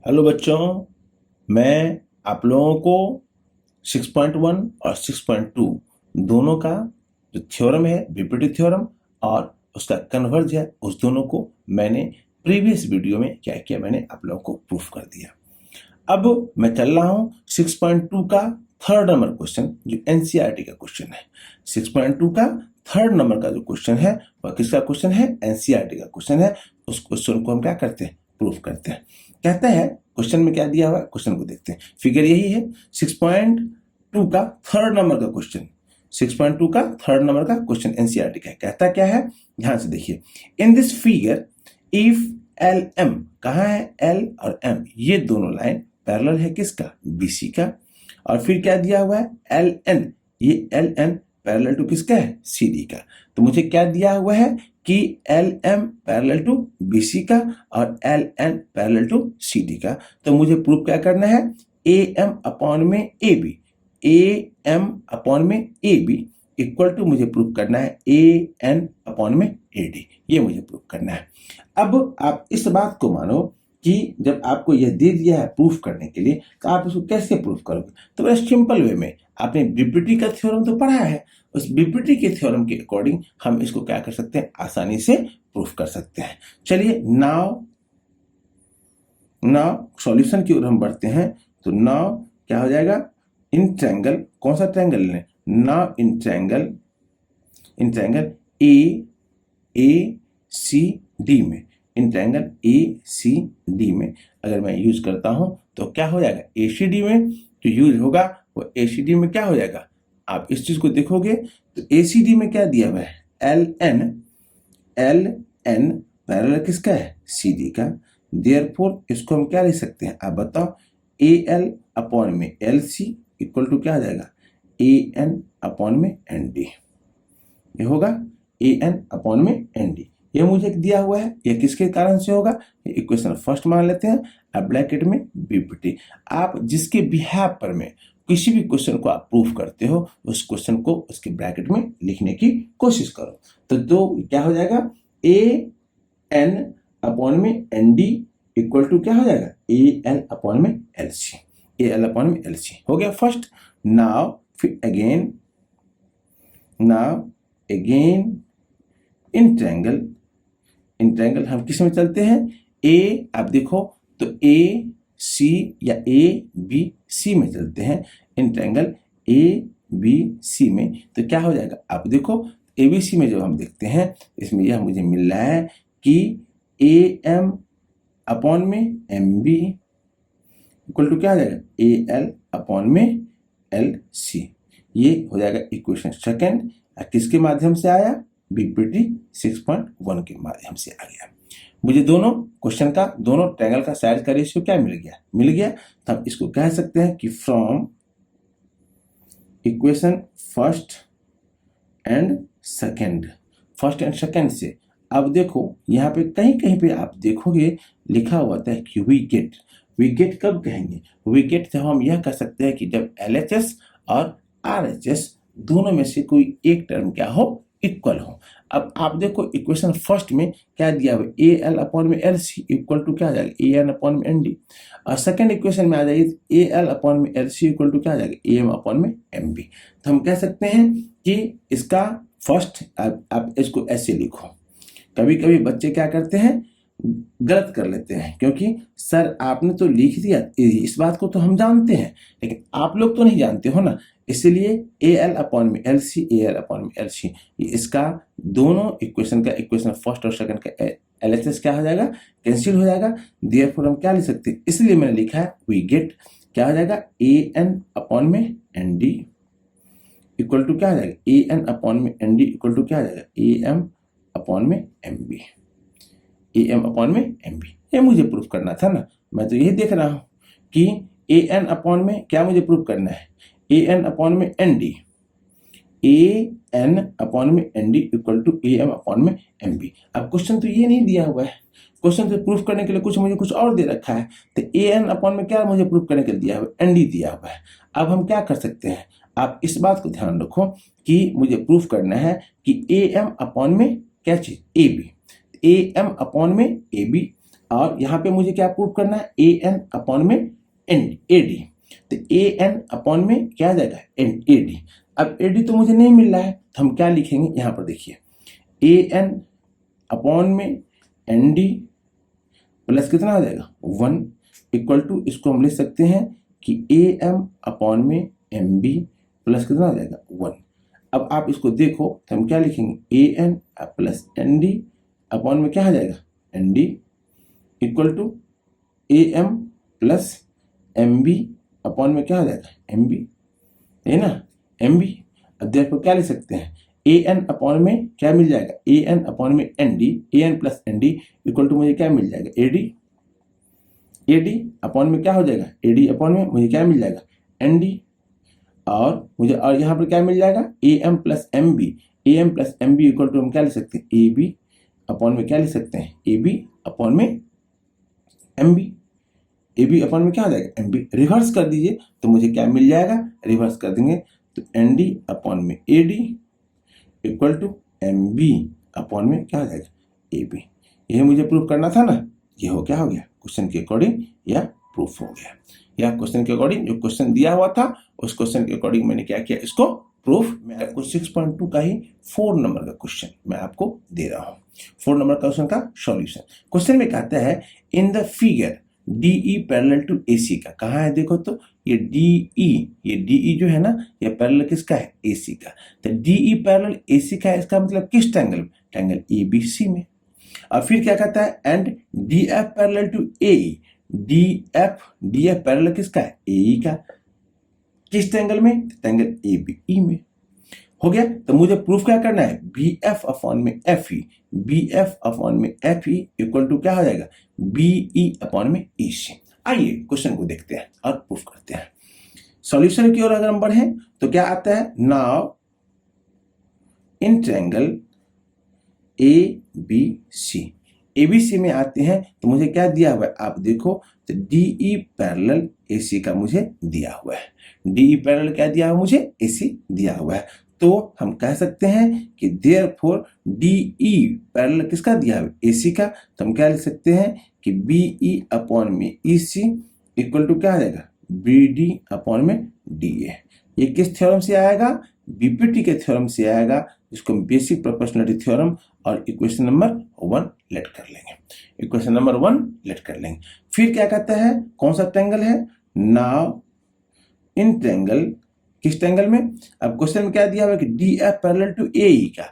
Hello बच्चों, मैं आप लोगों को 6.1 और 6.2 दोनों का जो थ्योरम है बीपीटी थ्योरम और उसका कन्वर्ज है, उस दोनों को मैंने प्रीवियस वीडियो में क्या किया, मैंने आप लोगों को प्रूफ कर दिया। अब मैं चल रहा हूँ 6.2 का थर्ड नंबर क्वेश्चन, जो एनसीईआरटी का क्वेश्चन है। 6.2 का थर्ड नंबर का जो क्वेश्चन है वह किसका क्वेश्चन है? एनसीईआरटी का क्वेश्चन है। उस क्वेश्चन को हम क्या करते हैं? प्रूफ करते हैं। कहते हैं क्वेश्चन में क्या दिया हुआ है, क्वेश्चन को देखते हैं। फिगर यही है 6.2 का थर्ड नंबर का क्वेश्चन। 6.2 का थर्ड नंबर का क्वेश्चन एनसीईआरटी का है। कहता क्या है, ध्यान से देखिए। In this figure if L M, कहाँ है एल और एम, ये दोनों लाइन पैरेलल है किसका? बीसी का। और फिर क्या दिया हुआ है? एल एन, ये एल एन पैरेलल टू किसका है? सीडी का। तो मुझे क्या दिया हुआ है कि L M parallel to BC का और L N parallel to CD का। तो मुझे प्रूफ क्या करना है? ए एम अपॉन में A B, A M upon में ए बी इक्वल टू मुझे प्रूफ करना है ए एन अपॉन में ए डी। ये मुझे प्रूफ करना है। अब आप इस बात को मानो कि जब आपको यह दे दिया है प्रूफ करने के लिए, तो आप इसको कैसे प्रूफ करोगे? तो बड़ा सिंपल वे में, आपने बीपीटी का थ्योरम तो पढ़ा है, उस बीपीटी के थ्योरम के अकॉर्डिंग हम इसको क्या कर सकते हैं? आसानी से प्रूफ कर सकते हैं। चलिए नाउ सॉल्यूशन की ओर हम बढ़ते हैं। तो नाउ क्या हो जाएगा? इन ट्रायंगल, कौन सा ट्रायंगल लें? Now in triangle A C D में, in triangle A C D में अगर मैं यूज करता हूं तो क्या हो जाएगा? ए सी डी में जो यूज होगा वो ए सी डी में क्या हो जाएगा? आप इस चीज को देखोगे तो ए सी डी में क्या दिया हुआ है? एल एन पैरेलल किसका है? सी डी का। देयरफॉर इसको हम क्या लिख सकते हैं? आप बताओ। ए एल अपॉन में एल सी इक्वल टू क्या आ जाएगा? ए एन अपॉन में एन डी। ये होगा ए एन अपॉन में एन डी। ये मुझे दिया हुआ है, ये किसके कारण से होगा? इक्वेशन फर्स्ट मान लेते हैं। अब ब्रैकेट में बीपीटी। आप जिसके बिहाफ पर में किसी भी क्वेश्चन को आप प्रूफ करते हो, उस क्वेश्चन को उसके ब्रैकेट में लिखने की कोशिश करो। तो दो क्या हो जाएगा? ए एन अपॉन में एन डी इक्वल टू क्या हो जाएगा? ए एल अपॉन में L C. A L upon में एल सी हो गया फर्स्ट। नाउ फिर अगेन इन ट्रायंगल हम किस में चलते हैं? ए, आप देखो तो ए सी या ए बी सी में चलते हैं। इन ट्रायंगल ए बी सी में तो क्या हो जाएगा? आप देखो ए बी सी में जब हम देखते हैं, इसमें यह मुझे मिल रहा है कि ए एम अपॉन में एम बी इक्वल टू क्या हो जाएगा? ए एल अपॉन में एल सी। ये हो जाएगा इक्वेशन सेकेंड। किसके माध्यम से आया? बीपीटी 6.1 के माध्यम से आ गया। मुझे दोनों क्वेश्चन का, दोनों ट्रायंगल का साइड का रेशियो क्या मिल गया? तो हम इसको कह सकते हैं कि from equation first and second से, अब देखो यहाँ पे कहीं पे आप देखोगे लिखा हुआ था कि वी गेट कब कहेंगे? वी गेट जब हम यह कह सकते हैं कि जब LHS और RHS दोनों में से कोई एक टर्म क्या हो? इक्वल हो। अब आप देखो इक्वेशन फर्स्ट में क्या दिया हुआ? ए एल अपॉन में एल सी इक्वल टू क्या आ जाएगा? ए एन अपॉन में एन डी। और सेकेंड इक्वेशन में आ जाएगी ए एल अपॉन में एल सी इक्वल टू क्या आ जाएगा? ए एम अपॉन में एम बी। तो हम कह सकते हैं कि इसका फर्स्ट, आप इसको ऐसे लिखो। कभी कभी बच्चे क्या करते हैं? गलत कर लेते हैं, क्योंकि सर आपने तो लिख दिया, इस बात को तो हम जानते हैं, लेकिन आप लोग तो नहीं जानते हो ना। इसलिए ए एल अपॉन में L C, A L upon में एल सी, इसका दोनों इक्वेशन का, इक्वेशन फर्स्ट और सेकंड का LHS क्या हो जाएगा? कैंसिल हो जाएगा। देयरफॉर हम क्या लिख सकते हैं? इसलिए मैंने लिखा है वी गेट क्या हो जाएगा? ए एन अपॉन में एन डी इक्वल टू क्या हो जाएगा? ए एन अपॉन में एन डी इक्वल टू क्या हो जाएगा? ए एम अपॉन में M B. A M upon में एम बी। ये मुझे प्रूफ करना था ना। मैं तो यही देख रहा हूं कि ए एन अपॉन में क्या मुझे प्रूफ करना है? ए एन अपॉन में N D, A N upon में N D equal to A M upon में एम बी। अब क्वेश्चन तो ये नहीं दिया हुआ है, क्वेश्चन तो प्रूफ करने के लिए मुझे कुछ और दे रखा है। तो ए एन अपॉन में क्या मुझे प्रूफ करने के लिए दिया हुआ है? एन डी दिया हुआ है। अब हम क्या कर सकते हैं? आप इस बात को ध्यान रखो कि मुझे प्रूफ करना है कि ए एम अपॉन में क्या चीज? A B. A M upon में ए बी और यहाँ पे मुझे क्या प्रूव करना है, ए एन अपॉन में एन ए डी। तो ए एन अपॉन में क्या आ जाएगा, एन ए डी। अब ए डी तो मुझे नहीं मिल रहा है, तो हम क्या लिखेंगे, यहाँ पर देखिए ए एन अपॉन में एन डी प्लस कितना आ जाएगा 1 इक्वल टू, इसको हम लिख सकते हैं कि ए एम अपॉन में एम बी प्लस कितना आ जाएगा 1। अब आप इसको देखो तो हम क्या लिखेंगे, A N plus N D upon में क्या आ जाएगा, N D equal to A M plus M B upon में क्या आ जाएगा, एम बी, है ना, एम बी। अब देखो क्या लिख सकते हैं, ए एन अपॉन में क्या मिल जाएगा, ए एन अपॉन में N D, A N plus N D equal to मुझे क्या मिल जाएगा, A D. A D upon में क्या हो जाएगा, ए डी अपॉन में मुझे क्या मिल जाएगा, एन डी। और मुझे और यहाँ पर क्या मिल जाएगा, A M plus M B, A M plus M B equal to हम क्या लिख सकते हैं, ए बी अपॉन में क्या लिख सकते हैं, ए बी अपॉन में M B. A B upon में क्या हो जाएगा, एम बी। रिवर्स कर दीजिए तो मुझे क्या मिल जाएगा, रिवर्स कर देंगे तो एन डी अपॉन में A D equal to M B upon में क्या हो जाएगा, ए बी। यह मुझे प्रूफ करना था ना, ये हो क्या हो गया, क्वेश्चन के अकॉर्डिंग यह प्रूफ हो गया। या क्वेश्चन के अकॉर्डिंग जो क्वेश्चन दिया हुआ था उस क्वेश्चन के अकॉर्डिंग मैंने क्या किया, इसको प्रूफ। मैं आपको 6.2 का ही 4 नंबर का क्वेश्चन मैं आपको दे रहा हूँ। 4 नंबर का क्वेश्चन का सॉल्यूशन। क्वेश्चन में कहता है in the figure DE parallel to AC का, कहाँ है देखो तो ये DE जो है ना, ये पैरेलल किसका है, AC का। तो DE पैरेलल AC का है, इसका मतलब किस ट्रायंगल में, ट्रायंगल ABC में। और फिर क्या कहता है and DF parallel to AE, DF parallel किसका है, AE का। किस ट्रायंगल में, ट्रायंगल ABE में। हो गया। तो मुझे प्रूफ क्या करना है, BF अपॉन में FE, BF अपॉन में FE इक्वल टू क्या हो जाएगा, BE अपॉन में EC। आइए क्वेश्चन को देखते हैं और प्रूफ करते हैं। सॉल्यूशन की ओर अगर हम बढ़े तो क्या आता है, now in triangle ABC, ABC में आते हैं तो मुझे क्या दिया हुआ है, आप देखो तो DE पैरेलल AC का मुझे दिया हुआ है। DE पैरेलल क्या दिया हुआ मुझे, AC दिया हुआ है। तो हम कह सकते हैं कि देयरफॉर DE पैरेलल किसका दिया हुआ है, AC का। तो हम क्या लिख सकते हैं कि BE अपॉन में EC इक्वल टू क्या आ जाएगा, BD अपॉन में DA। ये किस थ्योरम से आएगा, BPT के थ्योरम से आएगा, जिसको हम बेसिक प्रोपोर्शनलिटी थ्योरम और इक्वेशन नंबर 1 लेट कर लेंगे। इक्वेशन नंबर 1 लेट कर लेंगे। फिर क्या कहता है, कौन सा ट्रायंगल है, नाउ इन ट्रायंगल, किस ट्रायंगल में। अब क्वेश्चन में क्या दिया हुआ है कि DF पैरेलल टू AE का,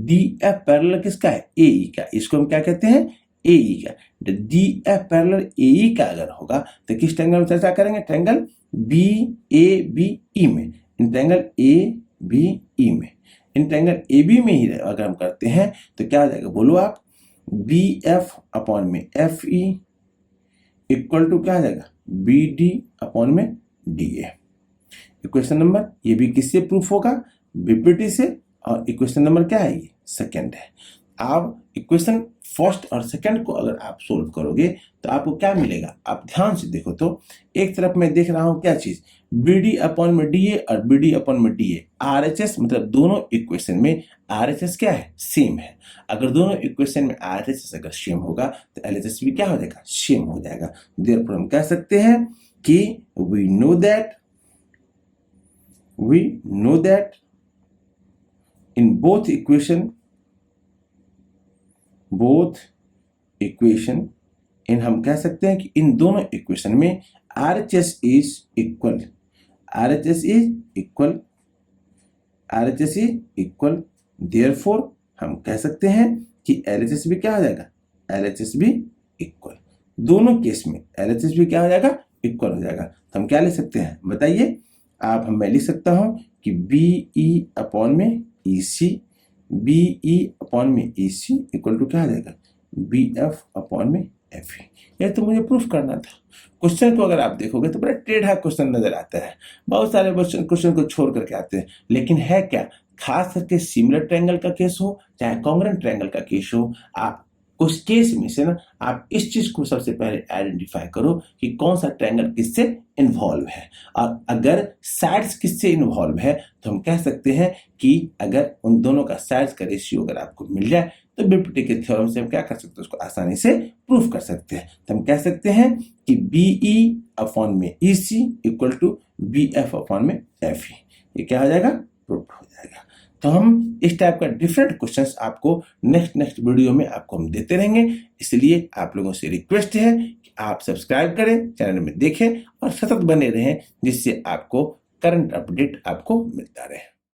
DF पैरेलल किसका है, AE का। इसको हम क्या कहते हैं, AE का। DF पैरेलल AE का अगर होगा तो किस ट्रायंगल में चर्चा करेंगे, ट्रायंगल BABE में। इन ट्रायंगल ABE में, इन ट्रायंगल AB में ही अगर हम करते हैं तो क्या आ जाएगा, बोलो आप, BF अपॉन में FE इक्वल टू क्या आ जाएगा, BD अपॉन में DA। इक्वेशन नंबर ये भी किससे प्रूफ होगा, BPT से। और इक्वेशन नंबर क्या है, ये सेकंड है। आप इक्वेशन फर्स्ट और सेकंड को अगर आप सोल्व करोगे तो आपको क्या मिलेगा, आप ध्यान से देखो तो एक तरफ मैं देख रहा हूं क्या चीज, BD अपॉन में DA और BD अपॉन में DA। RHS मतलब दोनों इक्वेशन में RHS क्या है, सेम है। अगर दोनों इक्वेशन में RHS अगर सेम होगा तो LHS भी क्या हो जाएगा, सेम हो जाएगा। देयरफॉर हम कह सकते हैं कि we know that in both equation इन हम कह सकते हैं कि इन दोनों इक्वेशन में RHS is equal, therefore हम कह सकते हैं कि LHS भी क्या हो जाएगा, LHS भी इक्वल। दोनों केस में LHS भी क्या हो जाएगा, इक्वल हो जाएगा। तो हम क्या लिख सकते हैं बताइए आप, मैं लिख सकता हूं कि BE अपॉन में EC, BE अपॉन में EC इक्वल टू क्या आ जाएगा, BF अपॉन में FE। यह तो मुझे प्रूफ करना था। क्वेश्चन को अगर आप देखोगे तो बड़ा टेढ़ा क्वेश्चन नजर आता है, बहुत सारे क्वेश्चन को छोड़ करके आते हैं, लेकिन है क्या, खास करके सिमिलर ट्रायंगल का केस हो चाहे कॉन्ग्रुएंट ट्रायंगल का केस हो, आप उस केस में से ना आप इस चीज को सबसे पहले आइडेंटिफाई करो कि कौन सा ट्रायंगल किससे इन्वॉल्व है। और अगर साइड्स किससे इन्वॉल्व है तो हम कह सकते हैं कि अगर उन दोनों का साइड्स का रेशियो अगर आपको मिल जाए तो बिप्टी के थ्योरम से हम क्या कर सकते हैं, उसको आसानी से प्रूफ कर सकते हैं। तो हम कह सकते हैं कि BE अपॉन में EC equal to BF upon में FE, ये क्या हो जाएगा, प्रूफ हो जाएगा। तो हम इस टाइप का डिफरेंट क्वेश्चंस आपको नेक्स्ट वीडियो में आपको हम देते रहेंगे। इसलिए आप लोगों से रिक्वेस्ट है कि आप सब्सक्राइब करें, चैनल में देखें और सतत बने रहें, जिससे आपको करंट अपडेट आपको मिलता रहे।